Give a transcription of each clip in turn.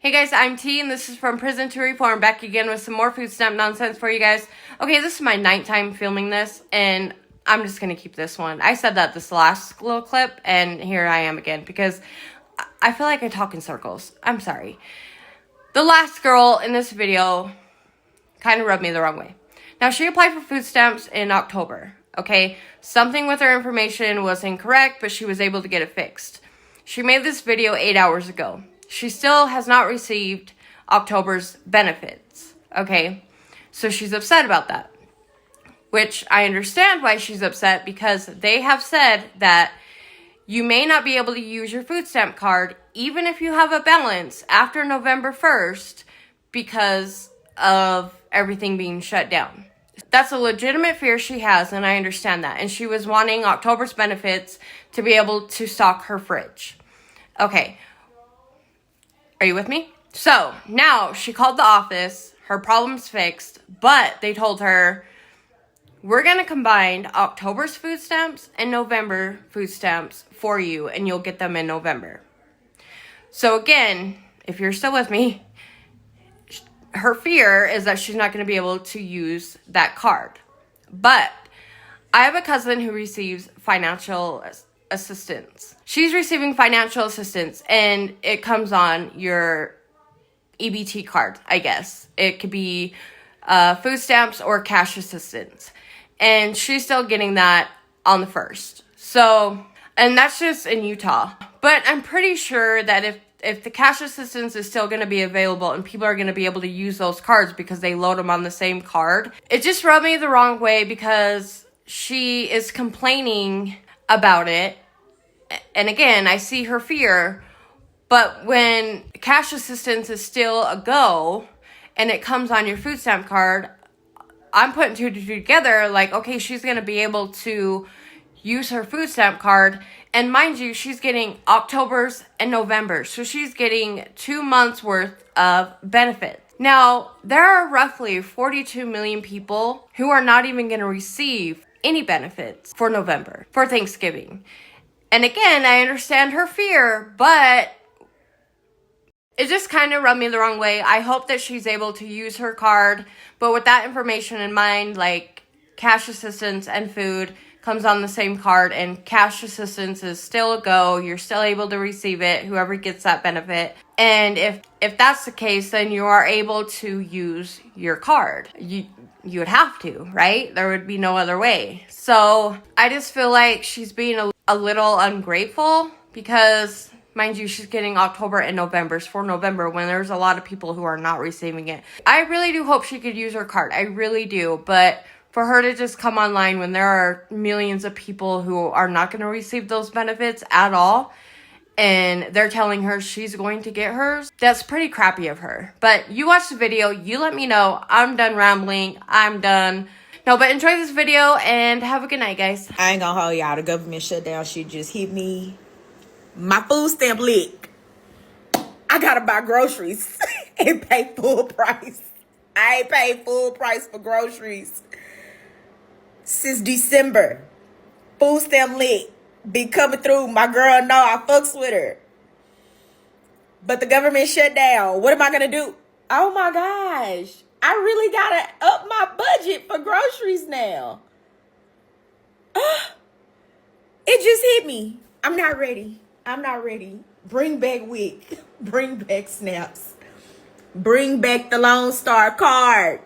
Hey guys, I'm T, and this is From Prison to Reform, back again with some more food stamp nonsense for you guys. Okay, this is my ninth time filming this, and I'm just going to keep this one. I said that this last little clip, and here I am again, because I feel like I talk in circles. I'm sorry. The last girl in this video kind of rubbed me the wrong way. Now, she applied for food stamps in October, okay? Something with her information was incorrect, but she was able to get it fixed. She made this video 8 hours ago. She still has not received October's benefits, okay? So she's upset about that, which I understand why she's upset, because they have said that you may not be able to use your food stamp card even if you have a balance after November 1st because of everything being shut down. That's a legitimate fear she has, and I understand that. And she was wanting October's benefits to be able to stock her fridge. Okay. Are you with me? So, now she called the office, her problem's fixed, but they told her, we're going to combine October's food stamps and November food stamps for you, and you'll get them in November. So again, if you're still with me, her fear is that she's not going to be able to use that card. But I have a cousin who receives financial assistance. She's receiving financial assistance, and it comes on your EBT card, I guess. It could be food stamps or cash assistance. And she's still getting that on the 1st. So, and that's just in Utah. But I'm pretty sure that if the cash assistance is still going to be available and people are going to be able to use those cards because they load them on the same card, it just rubbed me the wrong way because she is complaining about it. And again, I see her fear, but when cash assistance is still a go and it comes on your food stamp card, I'm putting two to two together, like, okay, she's going to be able to use her food stamp card. And mind you, she's getting October's and November's. So she's getting 2 months worth of benefits. Now, there are roughly 42 million people who are not even going to receive any benefits for November, for Thanksgiving. And again, I understand her fear, but it just kind of rubbed me the wrong way. I hope that she's able to use her card, but with that information in mind, like cash assistance and food comes on the same card, and cash assistance is still a go. You're still able to receive it, whoever gets that benefit. And if that's the case, then you are able to use your card. You would have to, right? There would be no other way. So I just feel like she's being a little ungrateful because, mind you, she's getting October and November's for November when there's a lot of people who are not receiving it. I really do hope she could use her card. I really do. But for her to just come online when there are millions of people who are not going to receive those benefits at all, and they're telling her she's going to get hers, that's pretty crappy of her. But you watch the video, you let me know. I'm done rambling. I'm done. No, but enjoy this video and have a good night, guys. I ain't gonna hold y'all. The government shutdown shit just hit me. My food stamp lick. I gotta buy groceries and pay full price. I ain't paid full price for groceries since December. Food stamp lick. Be coming through. My girl know I fucks with her. But the government shut down. What am I gonna do? Oh my gosh. I really gotta up my budget for groceries now. It just hit me. I'm not ready. I'm not ready. Bring back WIC. Bring back snaps. Bring back the Lone Star card.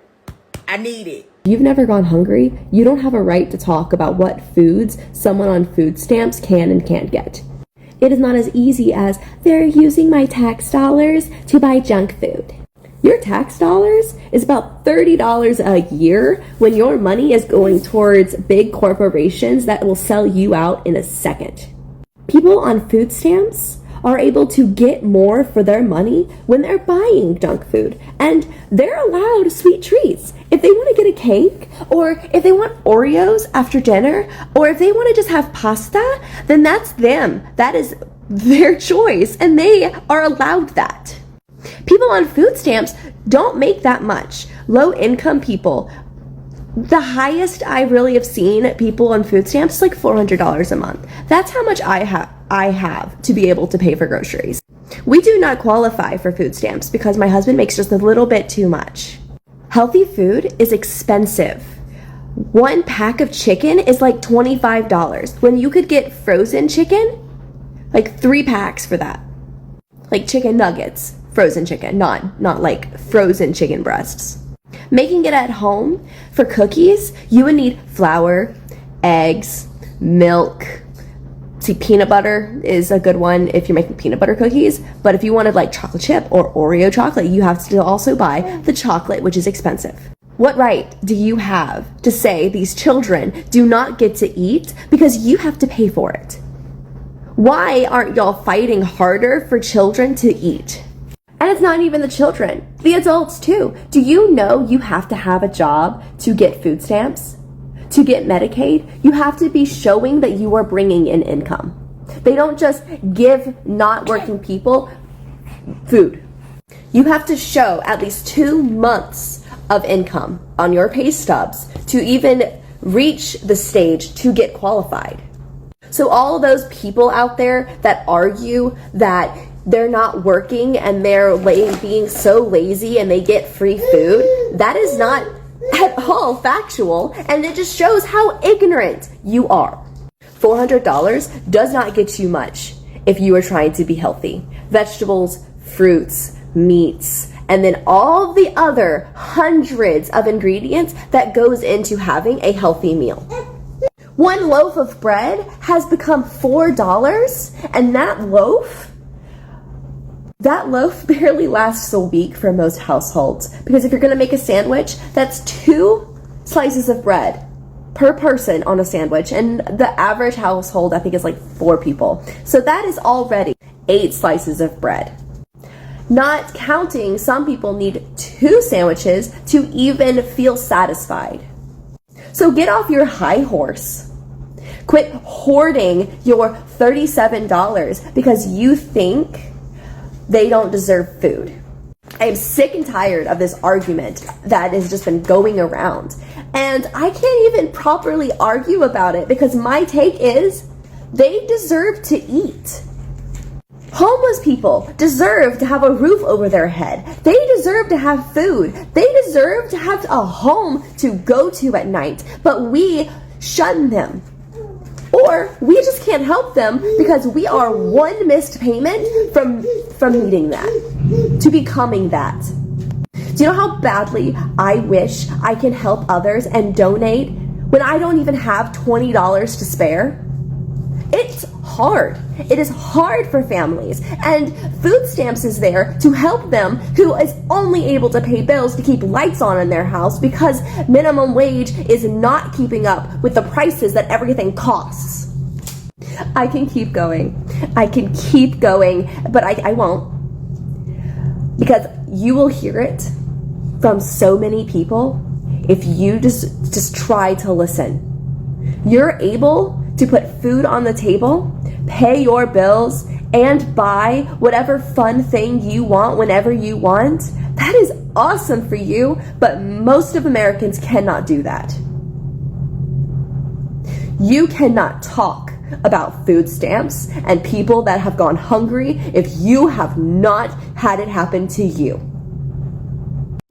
I need it. If you've never gone hungry, you don't have a right to talk about what foods someone on food stamps can and can't get. It is not as easy as they're using my tax dollars to buy junk food. Your tax dollars is about $30 a year when your money is going towards big corporations that will sell you out in a second. People on food stamps are able to get more for their money when they're buying junk food, and they're allowed sweet treats. If they want to get a cake, or if they want Oreos after dinner, or if they want to just have pasta, then that's them. That is their choice, and they are allowed that. People on food stamps don't make that much. Low income people, the highest I really have seen people on food stamps is like $400 a month. That's how much I have to be able to pay for groceries. We do not qualify for food stamps because my husband makes just a little bit too much. Healthy food is expensive. One pack of chicken is like $25 when you could get frozen chicken, like 3 packs for that. Like chicken nuggets, frozen chicken, not like frozen chicken breasts. Making it at home for cookies, you would need flour, eggs, milk. See, peanut butter is a good one if you're making peanut butter cookies, but if you wanted like chocolate chip or Oreo chocolate, you have to also buy the chocolate, which is expensive. What right do you have to say these children do not get to eat because you have to pay for it? Why aren't y'all fighting harder for children to eat? And it's not even the children, the adults too. Do you know you have to have a job to get food stamps? To get Medicaid, you have to be showing that you are bringing in income. They don't just give not working people food. You have to show at least 2 months of income on your pay stubs to even reach the stage to get qualified. So all of those people out there that argue that they're not working and they're being so lazy and they get free food, that is not at all factual, and it just shows how ignorant you are. $400 does not get you much if you are trying to be healthy. Vegetables, fruits, meats, and then all the other hundreds of ingredients that goes into having a healthy meal. One loaf of bread has become $4, and that loaf barely lasts a week for most households, because if you're going to make a sandwich, that's 2 slices of bread per person on a sandwich, and the average household I think is like 4 people. So that is already 8 slices of bread. Not counting, some people need 2 sandwiches to even feel satisfied. So get off your high horse. Quit hoarding your $37 because you think they don't deserve food. I am sick and tired of this argument that has just been going around. And I can't even properly argue about it because my take is they deserve to eat. Homeless people deserve to have a roof over their head. They deserve to have food. They deserve to have a home to go to at night. But we shun them. Or we just can't help them because we are one missed payment from needing that, to becoming that. Do you know how badly I wish I can help others and donate when I don't even have $20 to spare? It's hard. It is hard for families, and food stamps is there to help them who is only able to pay bills to keep lights on in their house because minimum wage is not keeping up with the prices that everything costs. I can keep going. But I won't, because you will hear it from so many people if you just try to listen. You're able to put food on the table, pay your bills, and buy whatever fun thing you want whenever you want. That is awesome for you, but most of Americans cannot do that. You cannot talk about food stamps and people that have gone hungry if you have not had it happen to you.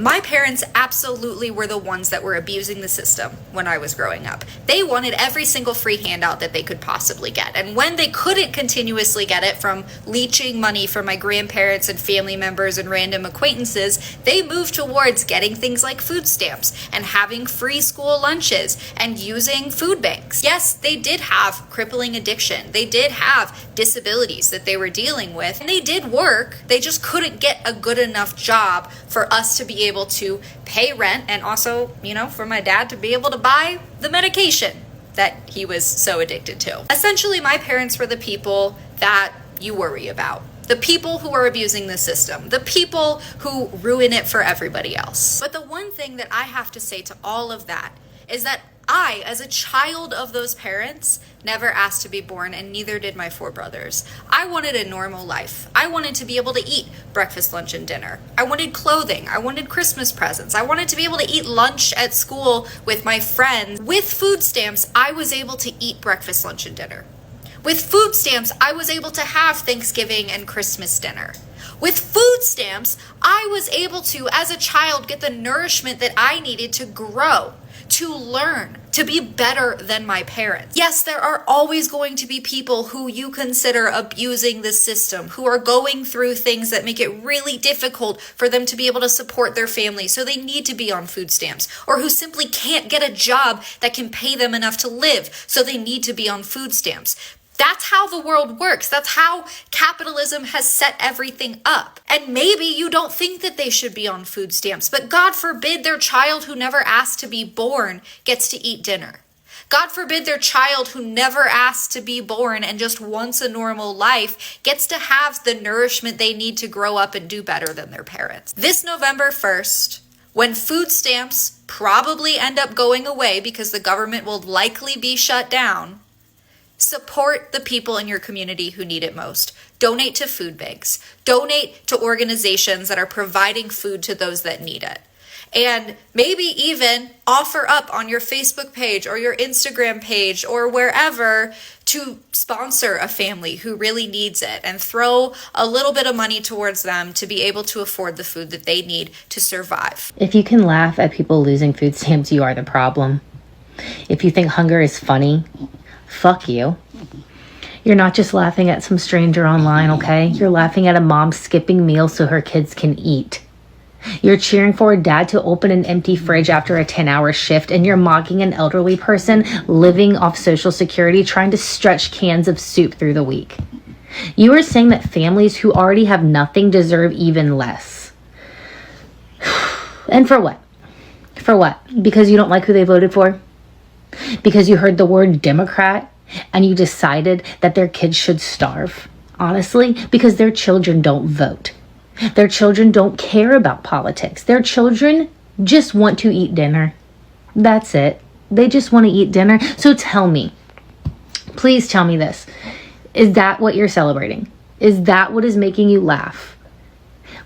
My parents absolutely were the ones that were abusing the system when I was growing up. They wanted every single free handout that they could possibly get. And when they couldn't continuously get it from leeching money from my grandparents and family members and random acquaintances, they moved towards getting things like food stamps and having free school lunches and using food banks. Yes, they did have crippling addiction. They did have disabilities that they were dealing with. And they did work. They just couldn't get a good enough job for us to be able to pay rent, and also, for my dad to be able to buy the medication that he was so addicted to. Essentially, my parents were the people that you worry about. The people who are abusing the system. The people who ruin it for everybody else. But the one thing that I have to say to all of that is that I, as a child of those parents, never asked to be born, and neither did my 4 brothers. I wanted a normal life. I wanted to be able to eat breakfast, lunch, and dinner. I wanted clothing. I wanted Christmas presents. I wanted to be able to eat lunch at school with my friends. With food stamps, I was able to eat breakfast, lunch, and dinner. With food stamps, I was able to have Thanksgiving and Christmas dinner. With food stamps, I was able to, as a child, get the nourishment that I needed to grow, to learn, to be better than my parents. Yes, there are always going to be people who you consider abusing the system, who are going through things that make it really difficult for them to be able to support their family, so they need to be on food stamps, or who simply can't get a job that can pay them enough to live, so they need to be on food stamps. That's how the world works. That's how capitalism has set everything up. And maybe you don't think that they should be on food stamps, but God forbid their child who never asked to be born gets to eat dinner. God forbid their child who never asked to be born and just wants a normal life gets to have the nourishment they need to grow up and do better than their parents. This November 1st, when food stamps probably end up going away because the government will likely be shut down, support the people in your community who need it most. Donate to food banks. Donate to organizations that are providing food to those that need it. And maybe even offer up on your Facebook page or your Instagram page or wherever to sponsor a family who really needs it and throw a little bit of money towards them to be able to afford the food that they need to survive. If you can laugh at people losing food stamps, you are the problem. If you think hunger is funny, fuck you. You're not just laughing at some stranger online, okay? You're laughing at a mom skipping meals so her kids can eat. You're cheering for a dad to open an empty fridge after a 10-hour shift, and you're mocking an elderly person living off Social Security trying to stretch cans of soup through the week. You are saying that families who already have nothing deserve even less. And for what? For what? Because you don't like who they voted for? Because you heard the word Democrat and you decided that their kids should starve? Honestly, because their children don't vote. Their children don't care about politics. Their children just want to eat dinner. That's it. They just want to eat dinner. So tell me, please tell me this. Is that what you're celebrating? Is that what is making you laugh?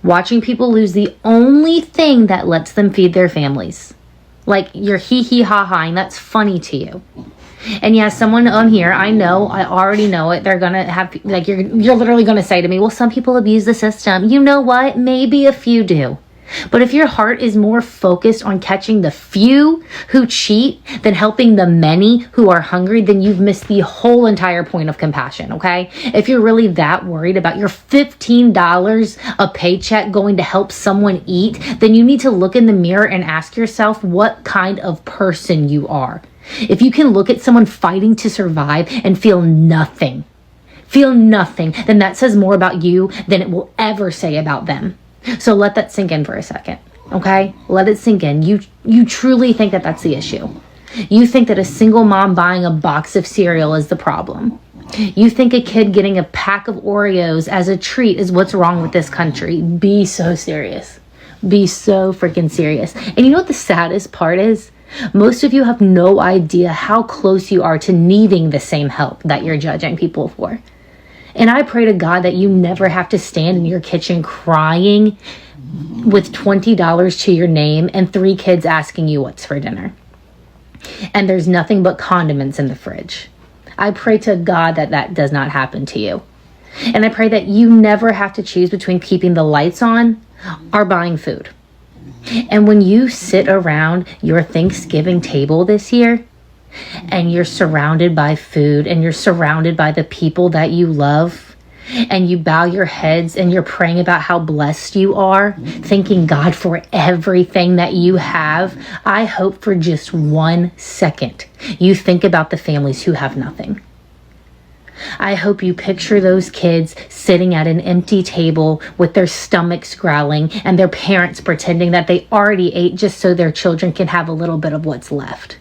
Watching people lose the only thing that lets them feed their families. Like you're hee-hee-ha-haing, that's funny to you. And yeah, someone on here, I already know it. They're gonna have, like, you're literally gonna say to me, well, some people abuse the system. You know what? Maybe a few do. But if your heart is more focused on catching the few who cheat than helping the many who are hungry, then you've missed the whole entire point of compassion, okay? If you're really that worried about your $15 a paycheck going to help someone eat, then you need to look in the mirror and ask yourself what kind of person you are. If you can look at someone fighting to survive and feel nothing, then that says more about you than it will ever say about them. So let that sink in for a second, okay? Let it sink in. You truly think that that's the issue. You think that a single mom buying a box of cereal is the problem. You think a kid getting a pack of Oreos as a treat is what's wrong with this country. Be so serious. Be so freaking serious. And you know what the saddest part is? Most of you have no idea how close you are to needing the same help that you're judging people for. And I pray to God that you never have to stand in your kitchen crying with $20 to your name and 3 kids asking you what's for dinner. And there's nothing but condiments in the fridge. I pray to God that that does not happen to you. And I pray that you never have to choose between keeping the lights on or buying food. And when you sit around your Thanksgiving table this year, and you're surrounded by food and you're surrounded by the people that you love, and you bow your heads and you're praying about how blessed you are, thanking God for everything that you have, I hope for just 1 second you think about the families who have nothing. I hope you picture those kids sitting at an empty table with their stomachs growling and their parents pretending that they already ate just so their children can have a little bit of what's left.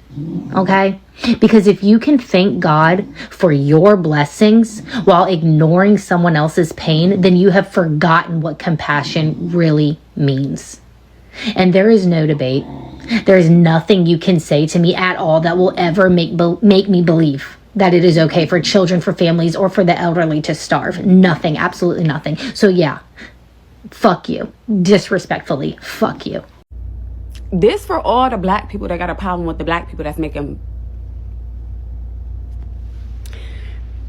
Okay? Because if you can thank God for your blessings while ignoring someone else's pain, then you have forgotten what compassion really means. And there is no debate. There is nothing you can say to me at all that will ever make me believe that it is okay for children, for families, or for the elderly to starve. Nothing, absolutely nothing. So yeah, fuck you. Disrespectfully, fuck you. This for all the black people that got a problem with the black people that's making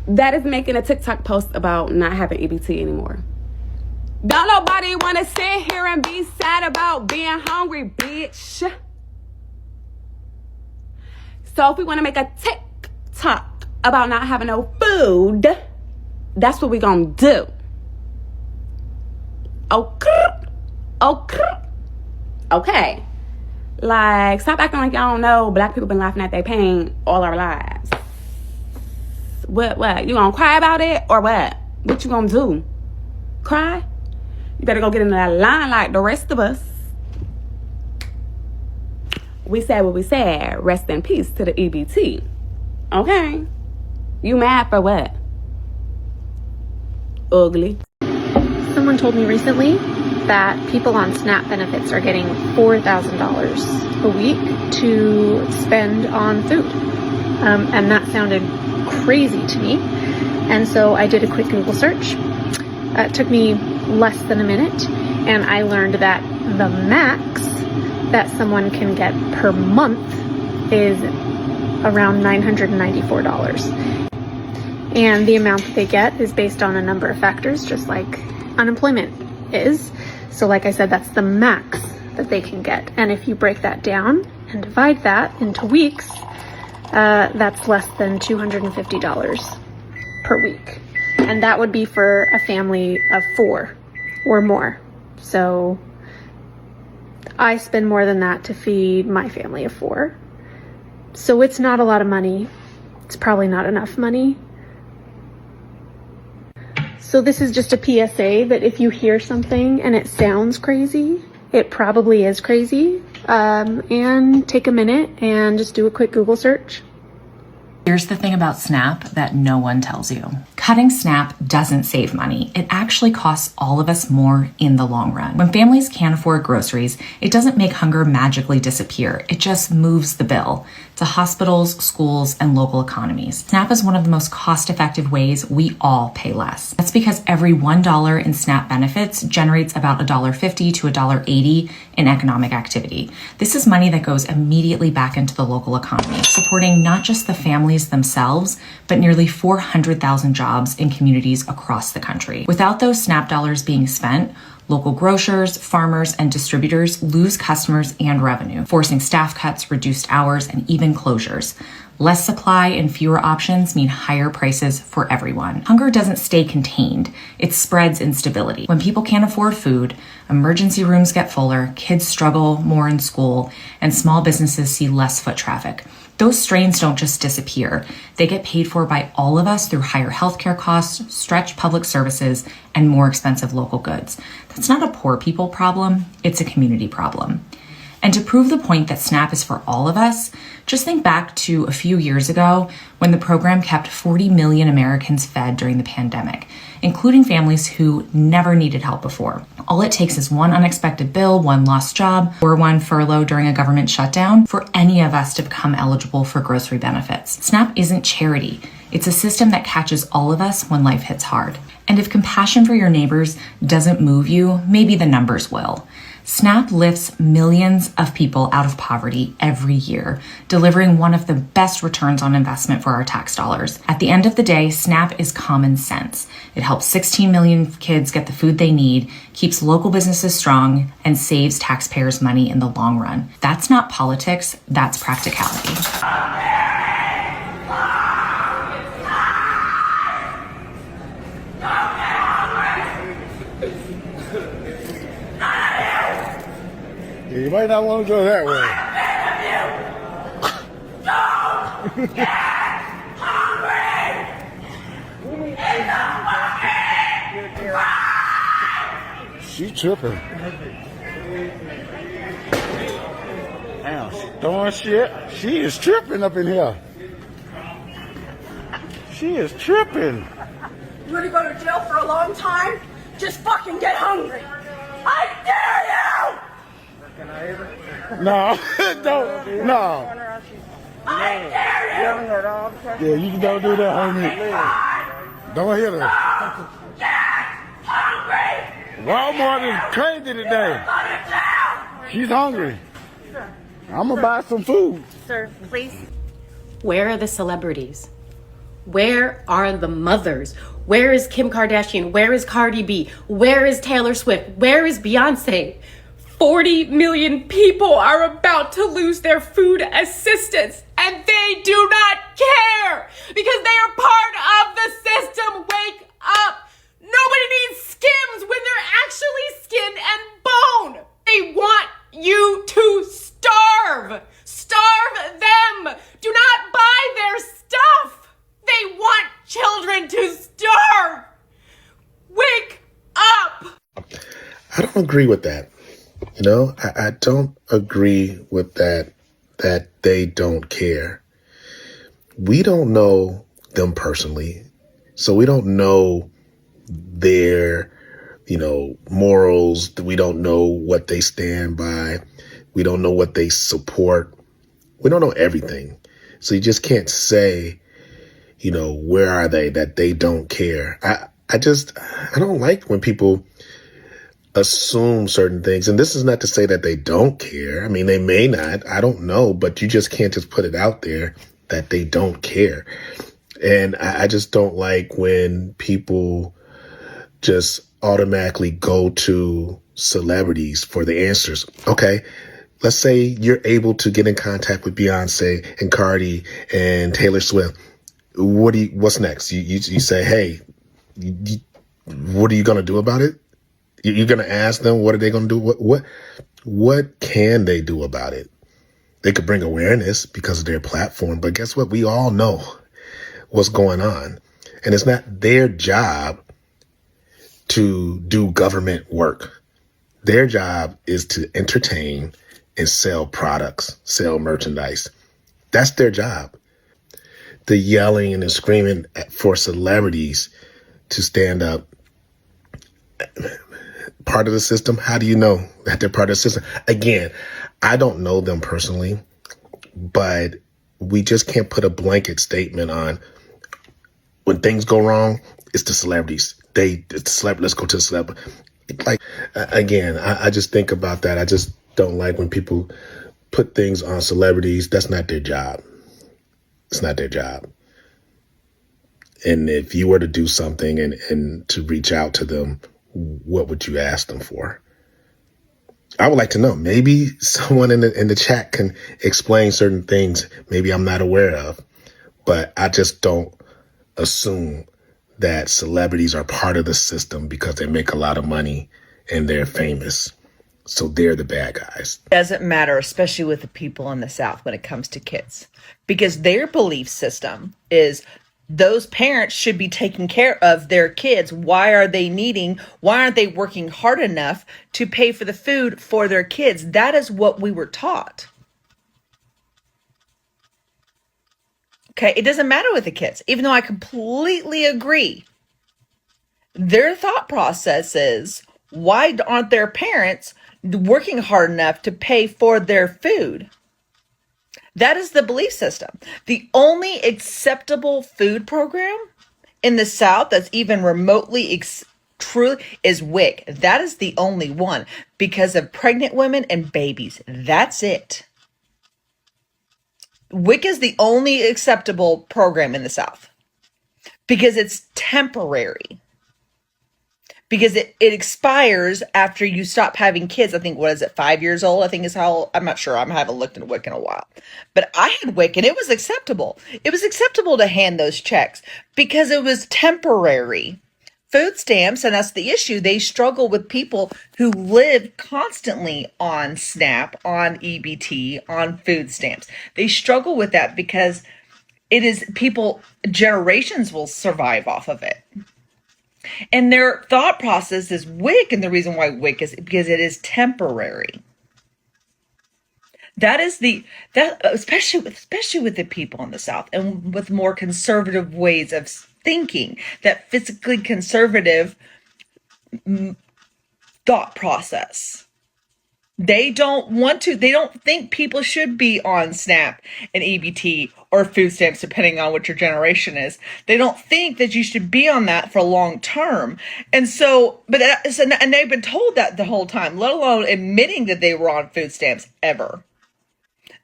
that is making a TikTok post about not having EBT anymore. Don't nobody want to sit here and be sad about being hungry, bitch. So if we want to make a TikTok about not having no food, that's what we gonna do. Okay. Like, stop acting like y'all don't know black people been laughing at their pain all our lives. What? You gonna cry about it or what? What you gonna do? Cry? You better go get in that line like the rest of us. We said what we said. Rest in peace to the EBT. Okay? You mad for what? Ugly. Someone told me recently that people on SNAP benefits are getting $4,000 a week to spend on food. And that sounded crazy to me. And so I did a quick Google search. It took me less than a minute, and I learned that the max that someone can get per month is around $994. And the amount that they get is based on a number of factors, just like unemployment is. So like I said, that's the max that they can get. And if you break that down and divide that into weeks, that's less than $250 per week. And that would be for a family of 4 or more. So I spend more than that to feed my family of 4. So it's not a lot of money. It's probably not enough money. So this is just a PSA that if you hear something and it sounds crazy, it probably is crazy. And take a minute and just do a quick Google search. Here's the thing about SNAP that no one tells you. Cutting SNAP doesn't save money. It actually costs all of us more in the long run. When families can't afford groceries, it doesn't make hunger magically disappear. It just moves the bill to hospitals, schools, and local economies. SNAP is one of the most cost-effective ways we all pay less. That's because every $1 in SNAP benefits generates about $1.50 to $1.80 in economic activity. This is money that goes immediately back into the local economy, supporting not just the families themselves, but nearly 400,000 jobs in communities across the country. Without those SNAP dollars being spent, local grocers, farmers, and distributors lose customers and revenue, forcing staff cuts, reduced hours, and even closures. Less supply and fewer options mean higher prices for everyone. Hunger doesn't stay contained, it spreads instability. When people can't afford food, emergency rooms get fuller, kids struggle more in school, and small businesses see less foot traffic. Those strains don't just disappear. They get paid for by all of us through higher healthcare costs, stretched public services, and more expensive local goods. That's not a poor people problem, it's a community problem. And to prove the point that SNAP is for all of us, just think back to a few years ago when the program kept 40 million Americans fed during the pandemic, including families who never needed help before. All it takes is one unexpected bill, one lost job, or one furlough during a government shutdown for any of us to become eligible for grocery benefits. SNAP isn't charity. It's a system that catches all of us when life hits hard. And if compassion for your neighbors doesn't move you, maybe the numbers will. SNAP lifts millions of people out of poverty every year, delivering one of the best returns on investment for our tax dollars. At the end of the day, SNAP is common sense. It helps 16 million kids get the food they need, keeps local businesses strong, and saves taxpayers money in the long run. That's not politics, that's practicality. You might not want to go that way. She tripping. Damn, she throwing shit. She is tripping up in here. She is tripping. You want to go to jail for a long time? Just fucking get hungry. I dare you! No, don't, no. I dare you! Yeah, you don't do that, homie. Don't hit her. Get hungry! Walmart is crazy today. She's hungry. I'm gonna buy some food. Sir, please. Where are the celebrities? Where are the mothers? Where is Kim Kardashian? Where is Cardi B? Where is Taylor Swift? Where is Beyonce? 40 million people are about to lose their food assistance, and they do not care because they are part of the system. Wake up. Nobody needs Skims when they're actually skin and bone. They want you to starve. Starve them. Do not buy their stuff. They want children to starve. Wake up. I don't agree with that. You know, I don't agree with that they don't care. We don't know them personally, so we don't know their, morals. We don't know what they stand by. We don't know what they support. We don't know everything. So you just can't say, where are they, that they don't care. I don't like when people assume certain things. And this is not to say that they don't care. I mean, they may not. I don't know. But you just can't just put it out there that they don't care. And I just don't like when people just automatically go to celebrities for the answers. Okay, let's say you're able to get in contact with Beyonce and Cardi and Taylor Swift. What's next? You say, hey, what are you going to do about it? You're going to ask them, what are they going to do? What can they do about it? They could bring awareness because of their platform. But guess what? We all know what's going on. And it's not their job to do government work. Their job is to entertain and sell products, sell merchandise. That's their job. The yelling and the screaming for celebrities to stand up. Part of the system. How do you know that they're part of the system? Again, I don't know them personally, but we just can't put a blanket statement on when things go wrong. It's the celebrities. Let's go to the celebrity. Like, again, I just think about that. I just don't like when people put things on celebrities. That's not their job. It's not their job. And if you were to do something and to reach out to them, what would you ask them for? I would like to know. Maybe someone in the chat can explain certain things maybe I'm not aware of, but I just don't assume that celebrities are part of the system because they make a lot of money and they're famous. So they're the bad guys. Doesn't matter, especially with the people in the South when it comes to kids, because their belief system is those parents should be taking care of their kids. Why aren't they working hard enough to pay for the food for their kids? That is what we were taught. Okay, it doesn't matter with the kids, even though I completely agree. Their thought process is, why aren't their parents working hard enough to pay for their food? That is the belief system. The only acceptable food program in the South that's even remotely true is WIC. That is the only one because of pregnant women and babies. That's it. WIC is the only acceptable program in the South because it's temporary. Because it expires after you stop having kids. I think, 5 years old? I think is how, I'm not sure. I haven't looked at WIC in a while. But I had WIC and it was acceptable. It was acceptable to hand those checks because it was temporary. Food stamps, and that's the issue. They struggle with people who live constantly on SNAP, on EBT, on food stamps. They struggle with that because it is people, generations will survive off of it. And their thought process is WIC, and the reason why WIC is because it is temporary. That is especially with the people in the South and with more conservative ways of thinking, that physically conservative thought process. They don't think people should be on SNAP and EBT or food stamps, depending on what your generation is. They don't think that you should be on that for long term. And so, and they've been told that the whole time, let alone admitting that they were on food stamps ever.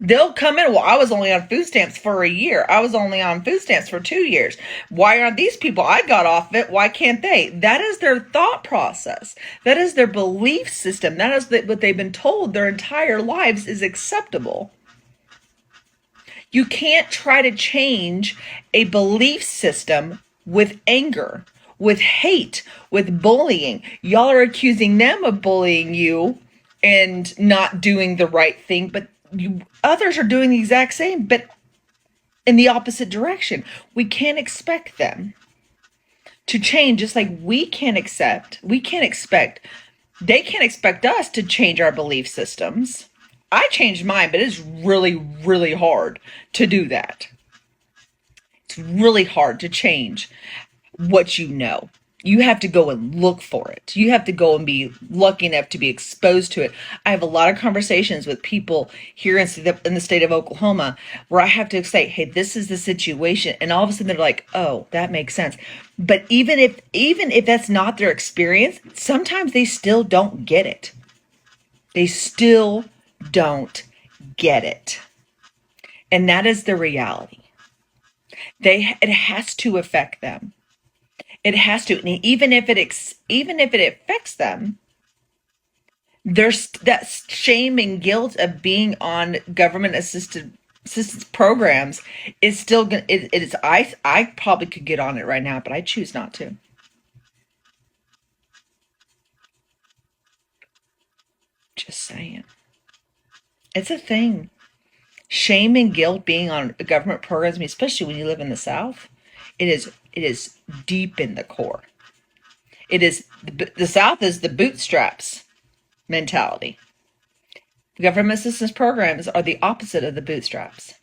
They'll come in, well, I was only on food stamps for a year. I was only on food stamps for 2 years. Why aren't these people? I got off it. Why can't they? That is their thought process. That is their belief system. That is what they've been told their entire lives is acceptable. You can't try to change a belief system with anger, with hate, with bullying. Y'all are accusing them of bullying you and not doing the right thing, but others are doing the exact same, but in the opposite direction. We can't expect them to change, just like they can't expect us to change our belief systems. I changed mine, but it's really, really hard to do that. It's really hard to change what you know. You have to go and look for it. You have to go and be lucky enough to be exposed to it. I have a lot of conversations with people here in the state of Oklahoma where I have to say, hey, this is the situation. And all of a sudden they're like, oh, that makes sense. But even if that's not their experience, sometimes they still don't get it. They still don't get it. And that is the reality. It has to affect them. It has to. And even if it affects them, there's that shame and guilt of being on government assistance programs is still going to, it is, I probably could get on it right now, but I choose not to. Just saying. It's a thing. Shame and guilt being on government programs, especially when you live in the South, it is deep in the core. It is, the South is the bootstraps mentality. Government assistance programs are the opposite of the bootstraps.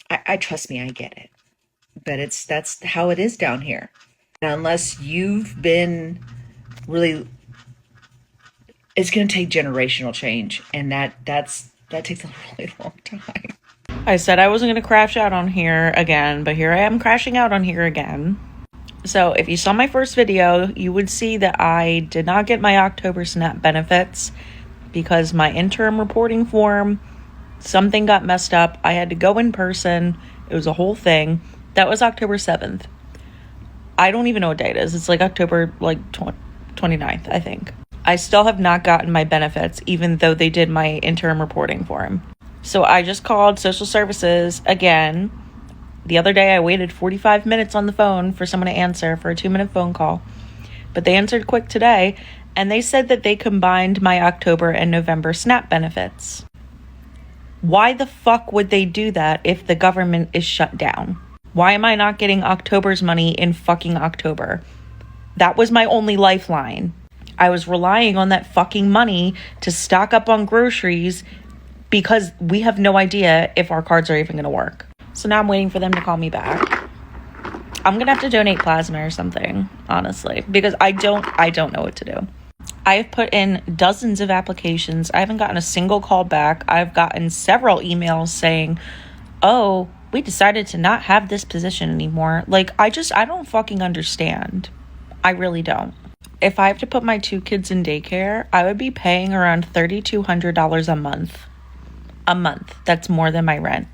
I trust me, I get it. But that's how it is down here. And unless you've been really, it's going to take generational change. And that takes a really long time. I said I wasn't going to crash out on here again, but here I am crashing out on here again. So if you saw my first video, you would see that I did not get my October SNAP benefits because my interim reporting form, something got messed up. I had to go in person. It was a whole thing. That was October 7th. I don't even know what day it is. It's like October 29th, I think. I still have not gotten my benefits, even though they did my interim reporting form. So I just called social services again. The other day I waited 45 minutes on the phone for someone to answer for a 2-minute phone call. But they answered quick today, and they said that they combined my October and November SNAP benefits. Why the fuck would they do that if the government is shut down? Why am I not getting October's money in fucking October? That was my only lifeline. I was relying on that fucking money to stock up on groceries because we have no idea if our cards are even going to work. So now I'm waiting for them to call me back. I'm going to have to donate plasma or something, honestly, because I don't know what to do. I have put in dozens of applications. I haven't gotten a single call back. I've gotten several emails saying, oh, we decided to not have this position anymore. Like, I don't fucking understand. I really don't. If I have to put my 2 kids in daycare, I would be paying around $3,200 a month. A month. That's more than my rent.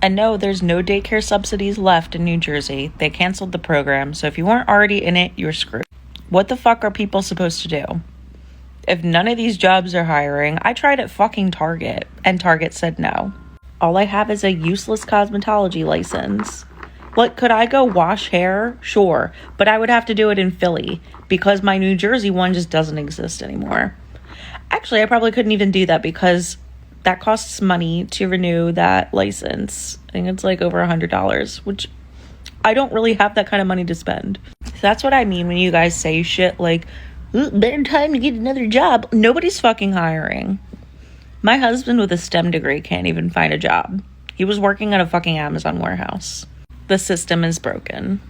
And no, there's no daycare subsidies left in New Jersey. They canceled the program, so if you weren't already in it, you're screwed. What the fuck are people supposed to do? If none of these jobs are hiring, I tried at fucking Target, and Target said no. All I have is a useless cosmetology license. What, could I go wash hair? Sure, but I would have to do it in Philly, because my New Jersey one just doesn't exist anymore. Actually, I probably couldn't even do that because that costs money to renew that license. I think it's like over $100, which I don't really have that kind of money to spend. So that's what I mean when you guys say shit like, better time to get another job. Nobody's fucking hiring. My husband with a STEM degree can't even find a job. He was working at a fucking Amazon warehouse. The system is broken.